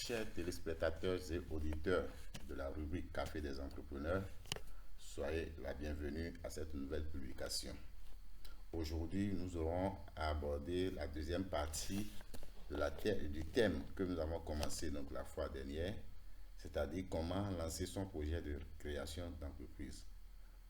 Chers téléspectateurs et auditeurs de la rubrique Café des entrepreneurs, soyez la bienvenue à cette nouvelle publication. Aujourd'hui, nous aurons à aborder la deuxième partie du thème que nous avons commencé donc la fois dernière, c'est-à-dire comment lancer son projet de création d'entreprise.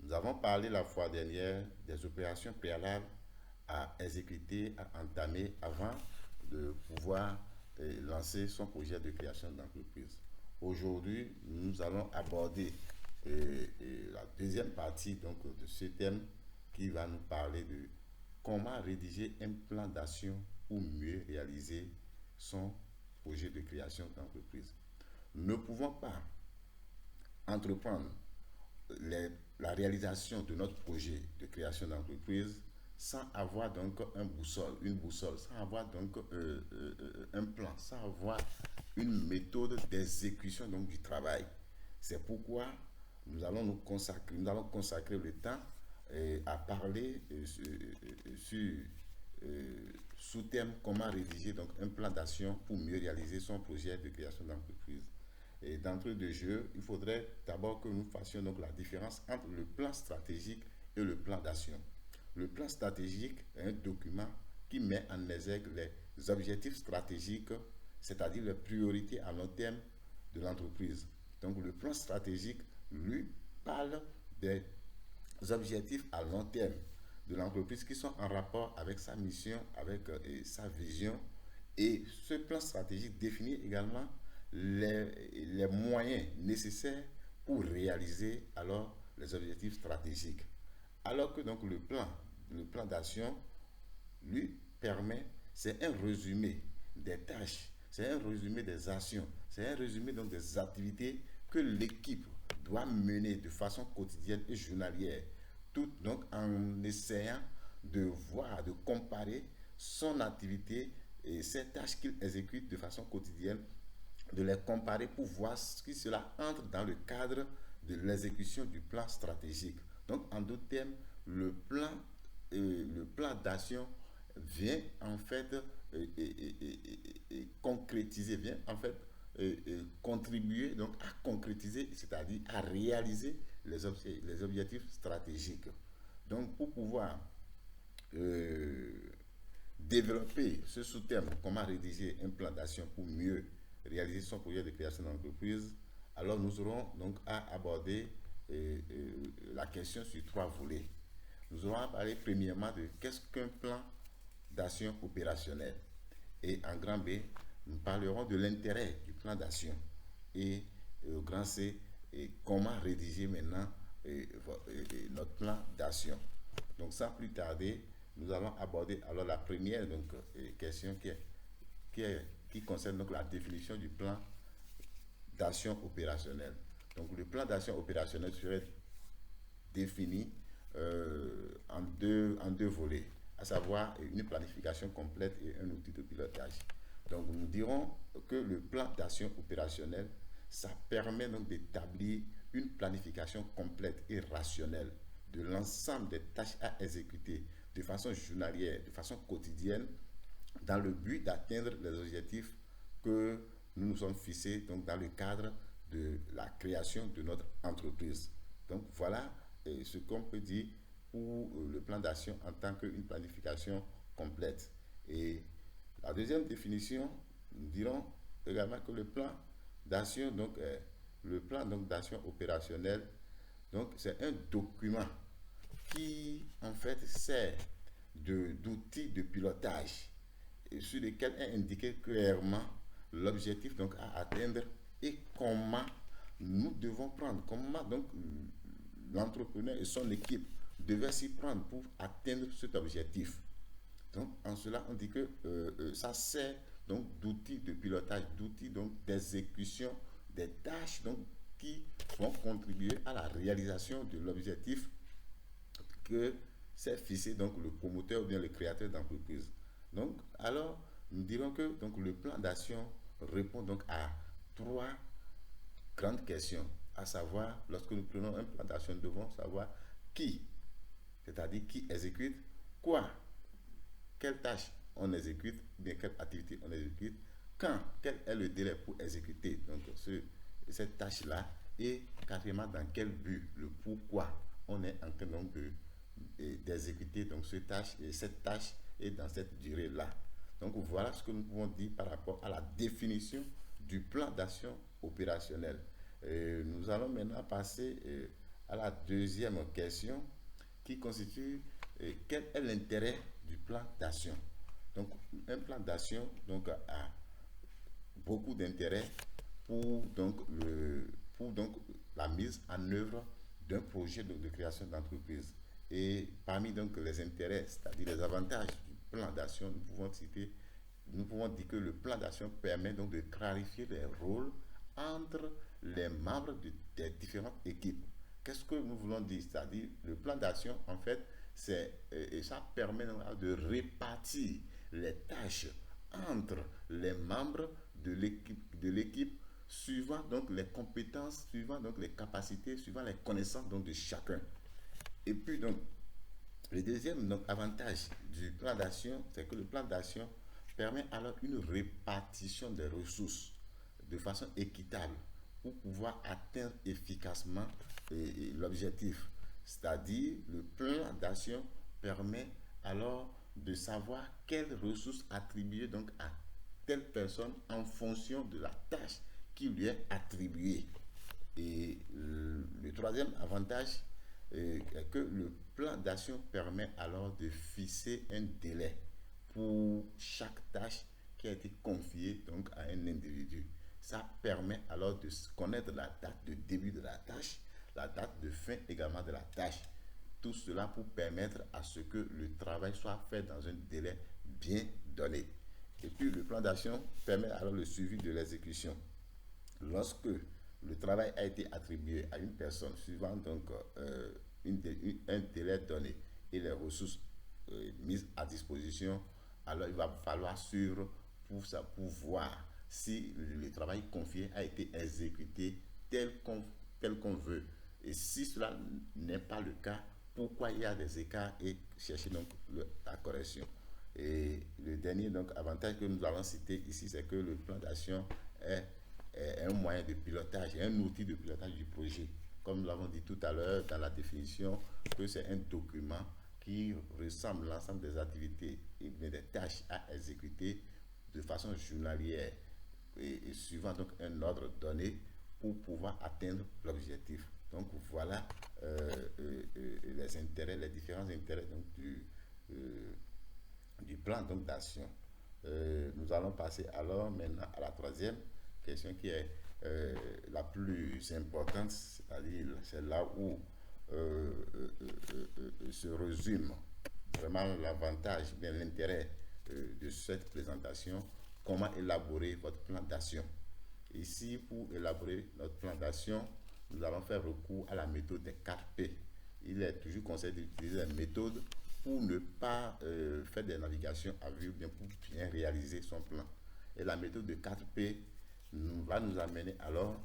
Nous avons parlé la fois dernière des opérations préalables à exécuter, à entamer avant de pouvoir lancer son projet de création d'entreprise. Aujourd'hui, nous allons aborder la deuxième partie donc, de ce thème qui va nous parler de comment rédiger un plan d'action pour mieux réaliser son projet de création d'entreprise. Nous ne pouvons pas entreprendre la réalisation de notre projet de création d'entreprise sans avoir donc une boussole, sans avoir donc un plan, sans avoir une méthode d'exécution donc du travail. C'est pourquoi nous allons consacrer le temps à parler sous thème comment rédiger donc un plan d'action pour mieux réaliser son projet de création d'entreprise. Et d'entrée de jeu, il faudrait d'abord que nous fassions donc la différence entre le plan stratégique et le plan d'action. Le plan stratégique est un document qui met en exergue les objectifs stratégiques, c'est-à-dire les priorités à long terme de l'entreprise. Donc le plan stratégique, lui, parle des objectifs à long terme de l'entreprise qui sont en rapport avec sa mission, avec sa vision. Et ce plan stratégique définit également les moyens nécessaires pour réaliser alors les objectifs stratégiques. Alors que donc le plan d'action, lui permet, c'est un résumé des tâches, c'est un résumé des actions, c'est un résumé donc des activités que l'équipe doit mener de façon quotidienne et journalière, tout donc en essayant de voir, de comparer son activité et ces tâches qu'il exécute de façon quotidienne, de les comparer pour voir si cela entre dans le cadre de l'exécution du plan stratégique. Donc, en d'autres termes, le plan d'action vient en fait concrétiser, vient en fait contribuer donc à concrétiser, c'est-à-dire à réaliser les objectifs stratégiques. Donc, pour pouvoir développer ce sous-thème, comment rédiger un plan d'action pour mieux réaliser son projet de création d'entreprise, alors nous aurons donc à aborder la question sur trois volets. Nous aurons à parler premièrement de qu'est-ce qu'un plan d'action opérationnel. Et en grand B, nous parlerons de l'intérêt du plan d'action. Et au grand C, comment rédiger maintenant notre plan d'action. Donc sans plus tarder, nous allons aborder alors la première donc, question qui concerne donc la définition du plan d'action opérationnel. Donc le plan d'action opérationnel serait défini en deux volets, à savoir une planification complète et un outil de pilotage. Donc nous dirons que le plan d'action opérationnel, ça permet donc d'établir une planification complète et rationnelle de l'ensemble des tâches à exécuter de façon journalière, de façon quotidienne, dans le but d'atteindre les objectifs que nous nous sommes fixés donc dans le cadre de la création de notre entreprise. Donc voilà ce qu'on peut dire pour le plan d'action en tant qu'une planification complète. Et la deuxième définition, nous dirons également que le plan d'action, donc le plan donc d'action opérationnel, donc c'est un document qui en fait sert d'outil de pilotage sur lequel est indiqué clairement l'objectif donc à atteindre et comment nous devons prendre, comment donc l'entrepreneur et son équipe devaient s'y prendre pour atteindre cet objectif. Donc en cela on dit que ça sert donc d'outil de pilotage, d'outil donc d'exécution des tâches donc qui vont contribuer à la réalisation de l'objectif que s'est fixé donc le promoteur ou bien le créateur d'entreprise. Donc, alors, nous dirons que donc, le plan d'action répond donc à trois grandes questions, à savoir, lorsque nous prenons un plan d'action, nous devons savoir qui, c'est-à-dire qui exécute, quoi, quelle tâche on exécute, bien quelle activité on exécute, quel est le délai pour exécuter donc, cette tâche-là, et carrément dans quel but, le pourquoi on est en train donc d'exécuter donc cette tâche et dans cette durée-là. Donc voilà ce que nous pouvons dire par rapport à la définition du plan d'action opérationnel. Nous allons maintenant passer à la deuxième question qui constitue quel est l'intérêt du plan d'action. Donc un plan d'action donc, a beaucoup d'intérêt pour donc la mise en œuvre d'un projet de création d'entreprise. Et parmi donc les intérêts, c'est-à-dire les avantages du plan d'action, nous pouvons dire que le plan d'action permet donc de clarifier les rôles entre les membres des différentes équipes. Qu'est-ce que nous voulons dire? C'est-à-dire le plan d'action, en fait, ça permet de répartir les tâches entre les membres de l'équipe suivant donc les compétences, suivant donc les capacités, suivant les connaissances donc de chacun. Et puis donc, le deuxième donc, avantage du plan d'action, c'est que le plan d'action permet alors une répartition des ressources de façon équitable pour pouvoir atteindre efficacement l'objectif. C'est-à-dire, le plan d'action permet alors de savoir quelles ressources attribuer donc à telle personne en fonction de la tâche qui lui est attribuée. Et le troisième avantage est que le plan d'action permet alors de fixer un délai pour chaque tâche qui a été confiée donc à un individu. Ça permet alors de connaître la date de début de la tâche, la date de fin également de la tâche. Tout cela pour permettre à ce que le travail soit fait dans un délai bien donné. Et puis le plan d'action permet alors le suivi de l'exécution. Lorsque le travail a été attribué à une personne suivant donc un délai donné et les ressources mises à disposition, alors il va falloir suivre pour voir si le travail confié a été exécuté tel qu'on veut. Et si cela n'est pas le cas, pourquoi il y a des écarts et chercher donc la correction. Et le dernier donc, avantage que nous allons citer ici, c'est que le plan d'action est un moyen de pilotage, un outil de pilotage du projet. Comme nous l'avons dit tout à l'heure dans la définition, que c'est un document qui ressemble à l'ensemble des activités et des tâches à exécuter de façon journalière et suivant donc un ordre donné pour pouvoir atteindre l'objectif. Donc voilà les intérêts, les différents intérêts donc, du plan donc, d'action. Nous allons passer alors maintenant à la troisième question qui est la plus importante, c'est-à-dire c'est là où se résume vraiment l'avantage, bien l'intérêt de cette présentation, comment élaborer votre plan d'action. Ici, pour élaborer notre plan d'action, nous allons faire recours à la méthode des 4 P. Il est toujours conseillé d'utiliser la méthode pour ne pas faire des navigations à vue, bien pour bien réaliser son plan. Et la méthode de 4 P va nous amener alors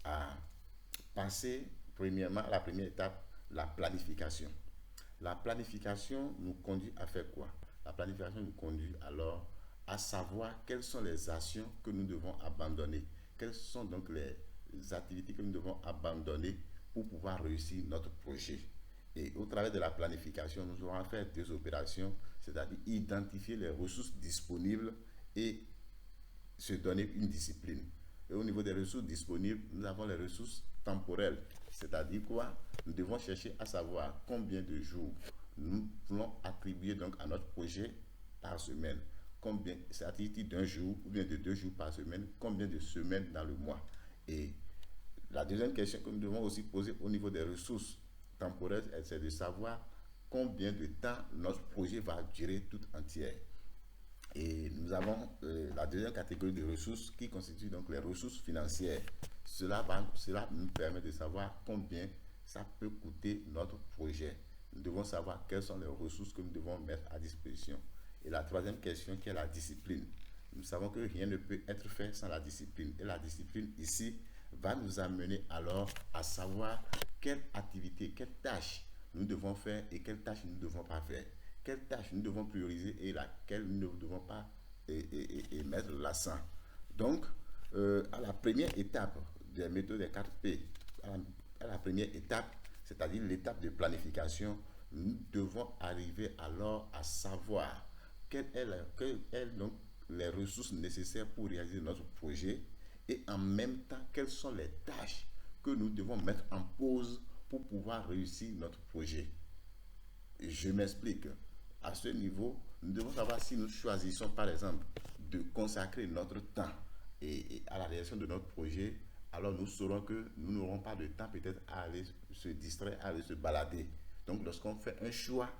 à passer premièrement à la première étape, la planification. La planification nous conduit à faire quoi? La planification nous conduit alors à savoir quelles sont les actions que nous devons abandonner, quelles sont donc les activités que nous devons abandonner pour pouvoir réussir notre projet. Et au travers de la planification, nous allons faire deux opérations, c'est-à-dire identifier les ressources disponibles et se donner une discipline. Et au niveau des ressources disponibles, nous avons les ressources temporelles, c'est-à-dire quoi? Nous devons chercher à savoir combien de jours nous voulons attribuer donc à notre projet par semaine, combien c'est-à-dire d'un jour ou bien de 2 jours par semaine, combien de semaines dans le mois. Et la deuxième question que nous devons aussi poser au niveau des ressources temporelles, c'est de savoir combien de temps notre projet va durer tout entier. Et nous avons la deuxième catégorie de ressources qui constitue donc les ressources financières. Cela nous permet de savoir combien ça peut coûter notre projet. Nous devons savoir quelles sont les ressources que nous devons mettre à disposition. Et la troisième question qui est la discipline. Nous savons que rien ne peut être fait sans la discipline. Et la discipline ici va nous amener alors à savoir quelle activité, quelle tâche nous devons faire et quelles tâches nous ne devons pas faire. Quelles tâches nous devons prioriser et laquelle nous ne devons pas mettre l'accent. Donc, à la première étape des méthodes des 4P, à la première étape, c'est-à-dire l'étape de planification, nous devons arriver alors à savoir quelles sont donc les ressources nécessaires pour réaliser notre projet et en même temps quelles sont les tâches que nous devons mettre en pause pour pouvoir réussir notre projet. Je m'explique. À ce niveau, nous devons savoir si nous choisissons par exemple de consacrer notre temps à la réalisation de notre projet, alors nous saurons que nous n'aurons pas de temps peut-être à aller se distraire, à aller se balader. Donc lorsqu'on fait un choix,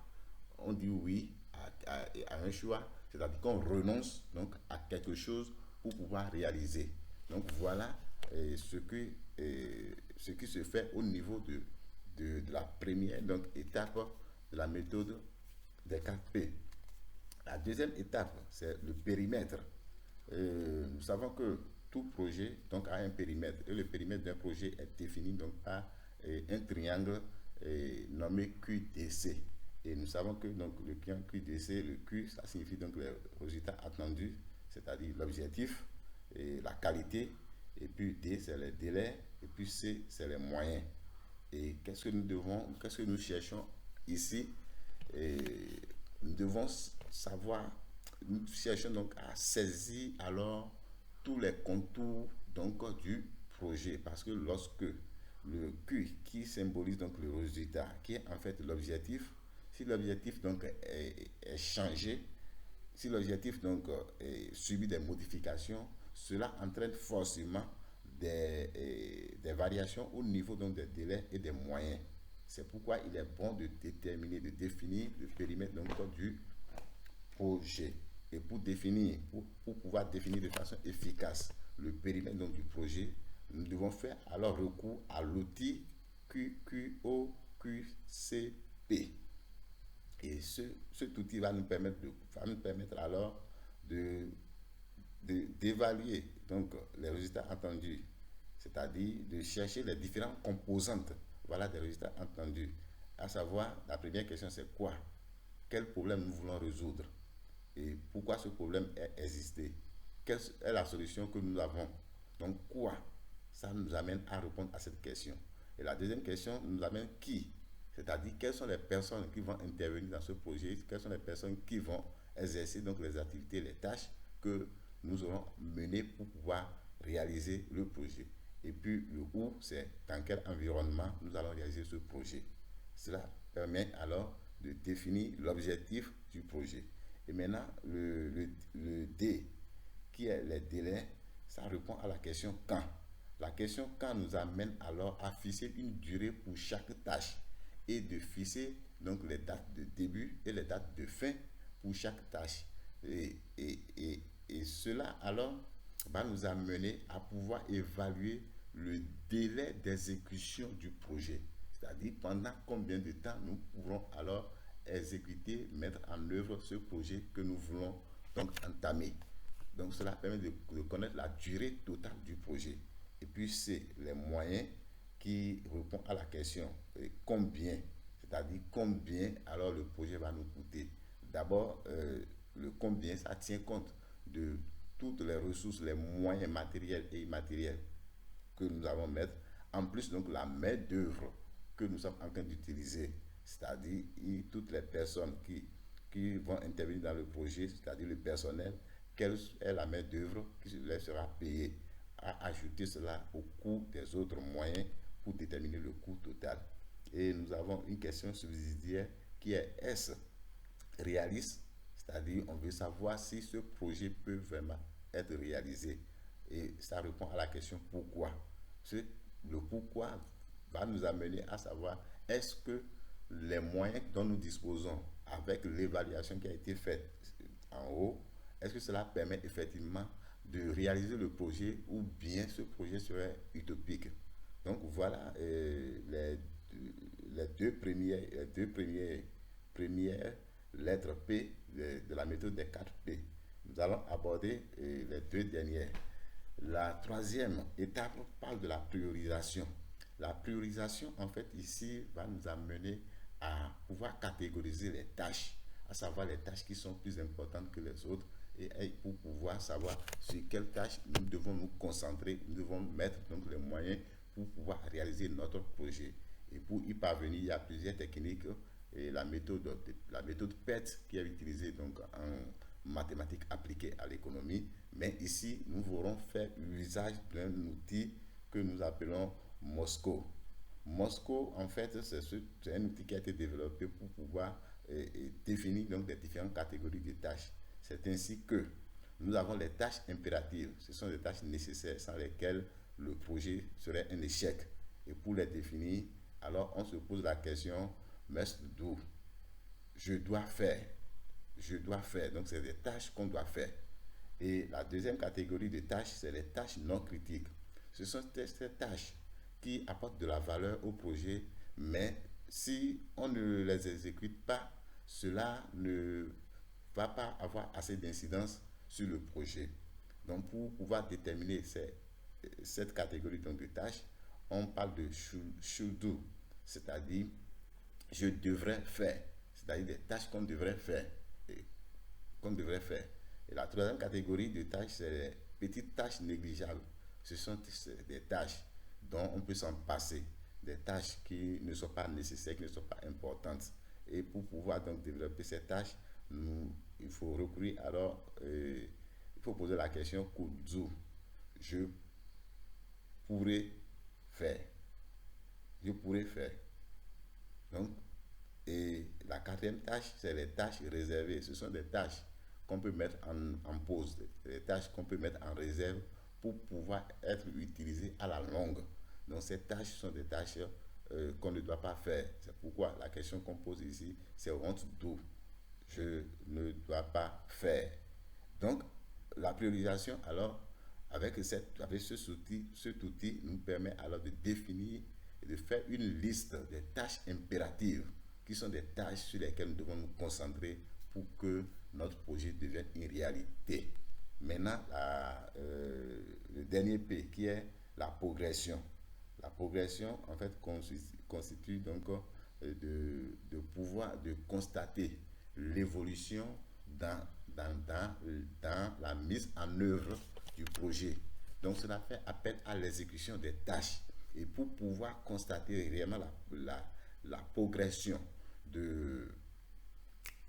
on dit oui à un choix, c'est-à-dire qu'on renonce donc à quelque chose pour pouvoir réaliser. Donc voilà ce qui se fait au niveau de la première donc, étape de la méthode des 4P. La deuxième étape, c'est le périmètre. Nous savons que tout projet donc, a un périmètre et le périmètre d'un projet est défini donc, par un triangle nommé QDC. Et nous savons que donc, le triangle QDC, le Q, ça signifie donc les résultats attendus, c'est-à-dire l'objectif, et la qualité, et puis D, c'est les délais, et puis C, c'est les moyens. Et qu'est-ce que nous cherchons ici? Et nous devons savoir, nous cherchons donc à saisir alors tous les contours donc du projet, parce que lorsque le Q qui symbolise donc le résultat, qui est en fait l'objectif, si l'objectif donc est changé, si l'objectif donc subit des modifications, cela entraîne forcément des variations au niveau donc des délais et des moyens. C'est pourquoi il est bon de déterminer, de définir le périmètre donc, du projet. Et pour pouvoir définir de façon efficace le périmètre donc, du projet, nous devons faire alors recours à l'outil QQOQCP. Et cet outil va nous permettre alors de, d'évaluer donc les résultats attendus, c'est-à-dire de chercher les différentes composantes voilà, des résultats attendus. À savoir, la première question c'est quoi? Quel problème nous voulons résoudre? Et pourquoi ce problème est existé? Quelle est la solution que nous avons? Donc quoi? Ça nous amène à répondre à cette question. Et la deuxième question nous amène qui? C'est-à-dire quelles sont les personnes qui vont intervenir dans ce projet, quelles sont les personnes qui vont exercer donc les activités, les tâches que nous aurons menées pour pouvoir réaliser le projet. Et puis le où, c'est dans quel environnement nous allons réaliser ce projet. Cela permet alors de définir l'objectif du projet. Et maintenant, le D, qui est les délais, ça répond à la question quand. La question quand nous amène alors à fixer une durée pour chaque tâche et de fixer donc les dates de début et les dates de fin pour chaque tâche. Et cela alors va nous amener à pouvoir évaluer le délai d'exécution du projet. C'est-à-dire pendant combien de temps nous pourrons alors exécuter, mettre en œuvre ce projet que nous voulons donc entamer. Donc cela permet de connaître la durée totale du projet. Et puis c'est les moyens qui répondent à la question combien, c'est-à-dire combien alors le projet va nous coûter. D'abord, le combien, ça tient compte de toutes les ressources, les moyens matériels et immatériels que nous allons mettre, en plus donc la main d'œuvre que nous sommes en train d'utiliser, c'est-à-dire toutes les personnes qui vont intervenir dans le projet, c'est-à-dire le personnel, quelle est la main d'œuvre qui leur sera payée, à ajouter cela au coût des autres moyens pour déterminer le coût total. Et nous avons une question subsidiaire qui est est-ce réaliste, c'est-à-dire on veut savoir si ce projet peut vraiment être réalisé. Et ça répond à la question pourquoi. Le pourquoi va nous amener à savoir est-ce que les moyens dont nous disposons avec l'évaluation qui a été faite en haut, est-ce que cela permet effectivement de réaliser le projet ou bien ce projet serait utopique. Donc voilà premières lettres P de la méthode des 4 P. Nous allons aborder les deux dernières. La troisième étape parle de la priorisation. La priorisation, en fait, ici, va nous amener à pouvoir catégoriser les tâches, à savoir les tâches qui sont plus importantes que les autres, et pour pouvoir savoir sur quelles tâches nous devons nous concentrer, nous devons mettre donc les moyens pour pouvoir réaliser notre projet. Et pour y parvenir, il y a plusieurs techniques et la méthode PET qui est utilisée donc en mathématiques appliquées à l'économie. Mais ici, nous voulons faire l'usage d'un outil que nous appelons Moscow. Moscow, en fait, c'est un outil qui a été développé pour pouvoir définir donc les différentes catégories de tâches. C'est ainsi que nous avons les tâches impératives. Ce sont des tâches nécessaires sans lesquelles le projet serait un échec. Et pour les définir, alors on se pose la question, must do, je dois faire, je dois faire. Donc c'est des tâches qu'on doit faire. Et la deuxième catégorie de tâches, c'est les tâches non critiques. Ce sont ces tâches qui apportent de la valeur au projet, mais si on ne les exécute pas, cela ne va pas avoir assez d'incidence sur le projet. Donc pour pouvoir déterminer cette catégorie donc, de tâches, on parle de should do, c'est-à-dire je devrais faire, c'est-à-dire des tâches qu'on devrait faire. Et qu'on devrait faire. Et la troisième catégorie de tâches, c'est les petites tâches négligeables. Ce sont des tâches dont on peut s'en passer, des tâches qui ne sont pas nécessaires, qui ne sont pas importantes. Et pour pouvoir donc développer ces tâches, il faut recourir alors, il faut poser la question could je pourrais faire. Je pourrais faire. Donc, et la quatrième tâche, c'est les tâches réservées. Ce sont des tâches qu'on peut mettre en pause, des tâches qu'on peut mettre en réserve pour pouvoir être utilisées à la longue. Donc ces tâches sont des tâches qu'on ne doit pas faire. C'est pourquoi la question qu'on pose ici, c'est want do. Je ne dois pas faire. Donc la priorisation, alors, avec cet outil nous permet alors de définir et de faire une liste des tâches impératives qui sont des tâches sur lesquelles nous devons nous concentrer pour que notre projet devienne une réalité. Maintenant, le dernier P qui est la progression. La progression, en fait, constitue donc de pouvoir de constater l'évolution dans la mise en œuvre du projet. Donc, cela fait appel à l'exécution des tâches. Et pour pouvoir constater réellement la progression de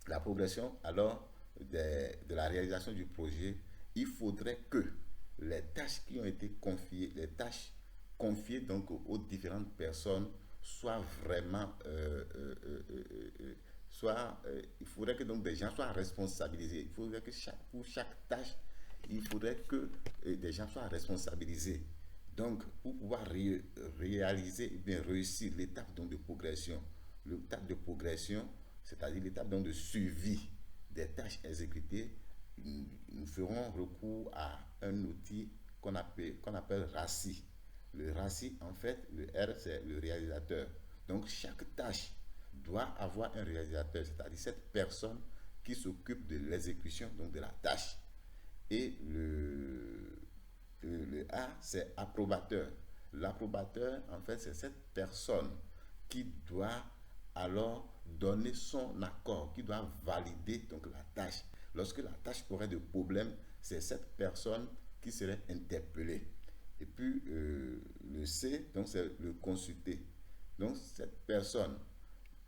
la progression alors de la réalisation du projet, il faudrait que les tâches qui ont été confiées, les tâches confiées donc aux différentes personnes soient vraiment il faudrait que donc des gens soient responsabilisés. Il faudrait que pour chaque tâche, il faudrait que des gens soient responsabilisés. Donc, pour pouvoir réaliser et bien réussir l'étape donc de progression, l'étape de progression, c'est-à-dire l'étape donc de suivi des tâches exécutées, nous ferons recours à un outil qu'on appelle RACI. Le RACI, en fait, le R, c'est le réalisateur. Donc, chaque tâche doit avoir un réalisateur, c'est-à-dire cette personne qui s'occupe de l'exécution donc de la tâche. Et le A, c'est approbateur. L'approbateur, en fait, c'est cette personne qui doit alors donner son accord, qui doit valider donc la tâche. Lorsque la tâche aurait de problèmes, c'est cette personne qui serait interpellée. Et puis le C, donc c'est le consulter. Donc cette personne,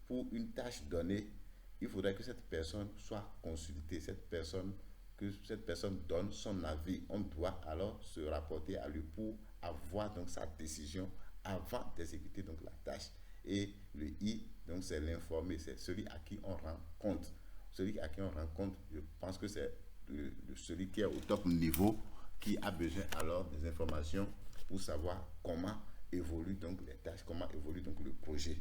pour une tâche donnée, il faudrait que cette personne soit consultée, que cette personne donne son avis. On doit alors se rapporter à lui pour avoir donc sa décision avant d'exécuter donc la tâche. Et le I, donc c'est l'informé, c'est celui à qui on rend compte. Celui à qui on rend compte, je pense que c'est celui qui est au top niveau, qui a besoin alors des informations pour savoir comment évoluent donc les tâches, comment évolue donc le projet.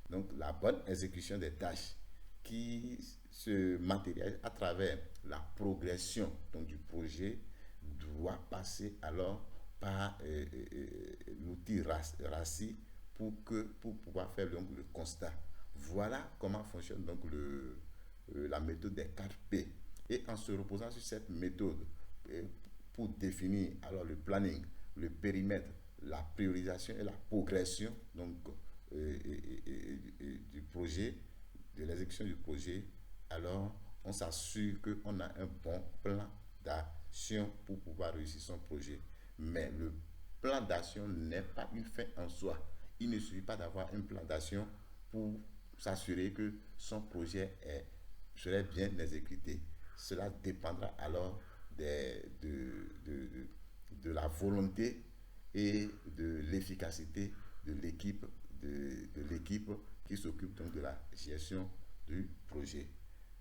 Donc la bonne exécution des tâches qui se matérialise à travers la progression donc, du projet doit passer alors par l'outil RACI pour pouvoir faire donc, le constat. Voilà comment fonctionne donc la méthode des 4 P. Et en se reposant sur cette méthode pour définir alors le planning, le périmètre, la priorisation et la progression donc, du projet, de l'exécution du projet, alors on s'assure qu'on a un bon plan d'action pour pouvoir réussir son projet. Mais le plan d'action n'est pas une fin en soi. Il ne suffit pas d'avoir un plan d'action pour s'assurer que son projet serait bien exécuté. Cela dépendra alors de la volonté et de l'efficacité de l'équipe de l'équipe qui s'occupe donc de la gestion du projet.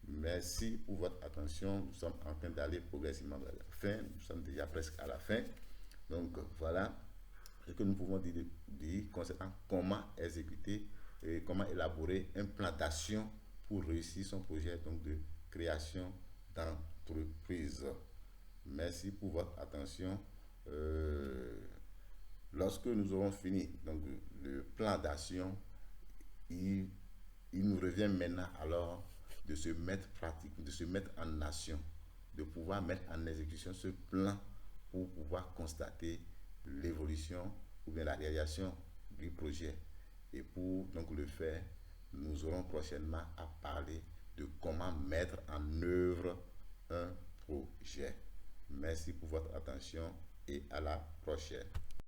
Merci pour votre attention. Nous sommes en train d'aller progressivement vers la fin. Nous sommes déjà presque à la fin. Donc voilà ce que nous pouvons dire concernant comment exécuter et comment élaborer un plan d'action pour réussir son projet donc de création d'entreprise. Merci pour votre attention. Lorsque nous aurons fini donc, le plan d'action, il nous revient maintenant alors de se mettre pratique, de se mettre en action, de pouvoir mettre en exécution ce plan pour pouvoir constater l'évolution ou bien la réalisation du projet. Et pour donc le faire, nous aurons prochainement à parler de comment mettre en œuvre un projet. Merci pour votre attention et à la prochaine.